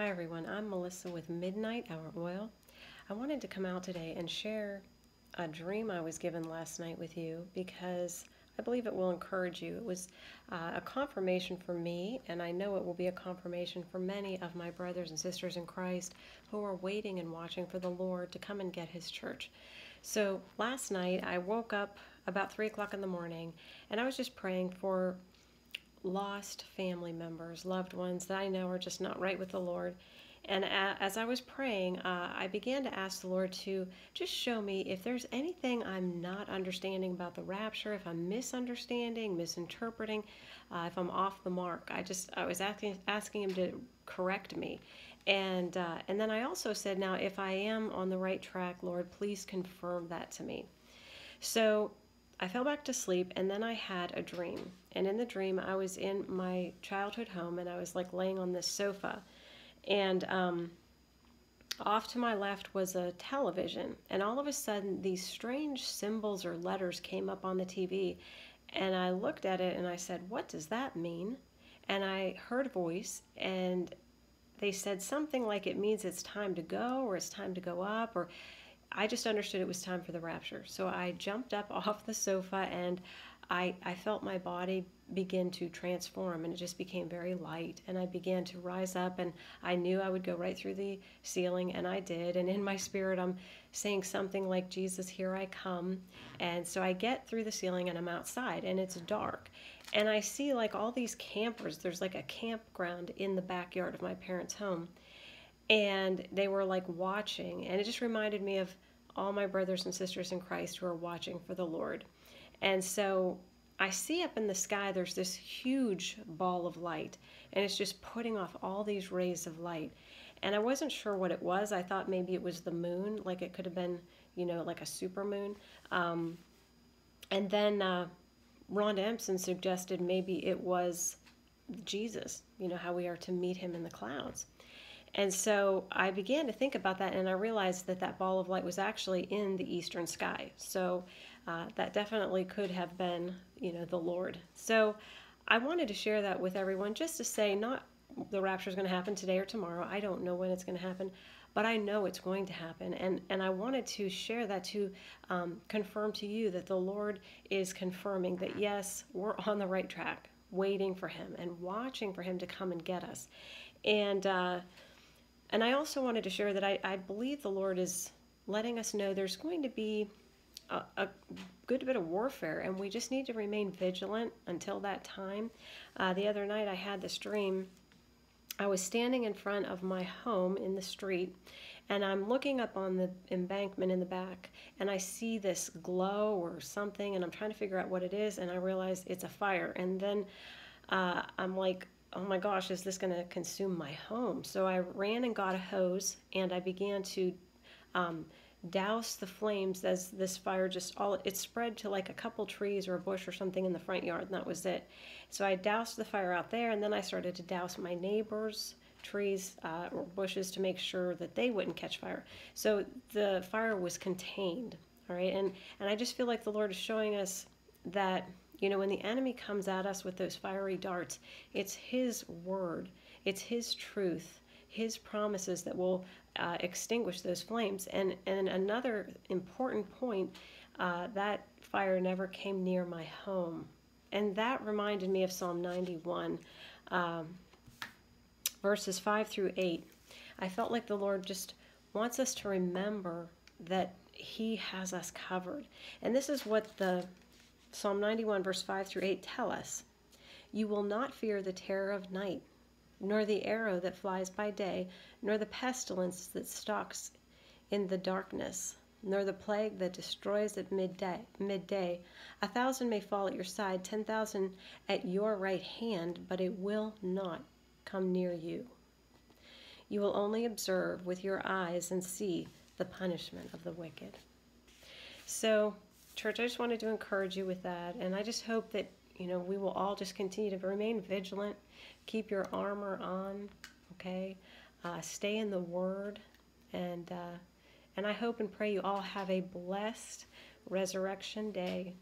Hi everyone, I'm Melissa with Midnight Hour Oil. I wanted to come out today and share a dream I was given last night with you because I believe it will encourage you. It was a confirmation for me, and I know it will be a confirmation for many of my brothers and sisters in Christ who are waiting and watching for the Lord to come and get His church. So last night I woke up about 3 o'clock in the morning and I was just praying for lost family members, loved ones that I know are just not right with the Lord. And as I was praying, I began to ask the Lord to just show me if there's anything I'm not understanding about the rapture, if I'm misunderstanding, misinterpreting, if I'm off the mark. I was asking Him to correct me. And then I also said, now, if I am on the right track, Lord, please confirm that to me. So I fell back to sleep, and then I had a dream. And in the dream, I was in my childhood home, and I was like laying on this sofa. And off to my left was a television. And all of a sudden, these strange symbols or letters came up on the TV. And I looked at it, and I said, what does that mean? And I heard a voice, and they said something like it means it's time to go, or it's time to go up, or I just understood it was time for the rapture. So I jumped up off the sofa, and I felt my body begin to transform, and it just became very light. And I began to rise up, and I knew I would go right through the ceiling, and I did. And in my spirit, I'm saying something like, Jesus, here I come. And so I get through the ceiling, and I'm outside, and it's dark. And I see like all these campers. There's like a campground in the backyard of my parents' home. And they were like watching, and it just reminded me of all my brothers and sisters in Christ who are watching for the Lord. And so I see up in the sky, there's this huge ball of light, and it's just putting off all these rays of light. And I wasn't sure what it was. I thought maybe it was the moon, like it could have been, like a super moon. And then Rhonda Empson suggested maybe it was Jesus, how we are to meet Him in the clouds. And so I began to think about that, and I realized that that ball of light was actually in the eastern sky. So that definitely could have been, the Lord. So I wanted to share that with everyone, just to say, not the rapture is going to happen today or tomorrow. I don't know when it's going to happen, but I know it's going to happen. And I wanted to share that to confirm to you that the Lord is confirming that, yes, we're on the right track, waiting for Him and watching for Him to come and get us. And I also wanted to share that I believe the Lord is letting us know there's going to be a good bit of warfare, and we just need to remain vigilant until that time. The other night I had this dream. I was standing in front of my home in the street, and I'm looking up on the embankment in the back, and I see this glow or something, and I'm trying to figure out what it is, and I realize it's a fire. And then I'm like, oh my gosh, is this going to consume my home? So I ran and got a hose, and I began to douse the flames as this fire it spread to like a couple trees or a bush or something in the front yard, and that was it. So I doused the fire out there, and then I started to douse my neighbors' trees or bushes to make sure that they wouldn't catch fire. So the fire was contained, all right? And I just feel like the Lord is showing us that when the enemy comes at us with those fiery darts, it's His word, it's His truth, His promises that will extinguish those flames. And another important point, that fire never came near my home. And that reminded me of Psalm 91, verses 5 through 8. I felt like the Lord just wants us to remember that He has us covered. And this is what the Psalm 91, verse 5 through 8 tell us. You will not fear the terror of night, nor the arrow that flies by day, nor the pestilence that stalks in the darkness, nor the plague that destroys at midday. 1,000 may fall at your side, 10,000 at your right hand, but it will not come near you. You will only observe with your eyes and see the punishment of the wicked. So, church, I just wanted to encourage you with that, and I just hope that we will all just continue to remain vigilant, keep your armor on, okay? Stay in the Word, and I hope and pray you all have a blessed Resurrection Day.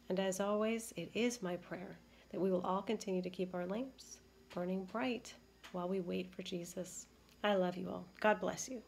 And as always, it is my prayer that we will all continue to keep our lamps burning bright while we wait for Jesus. I love you all. God bless you.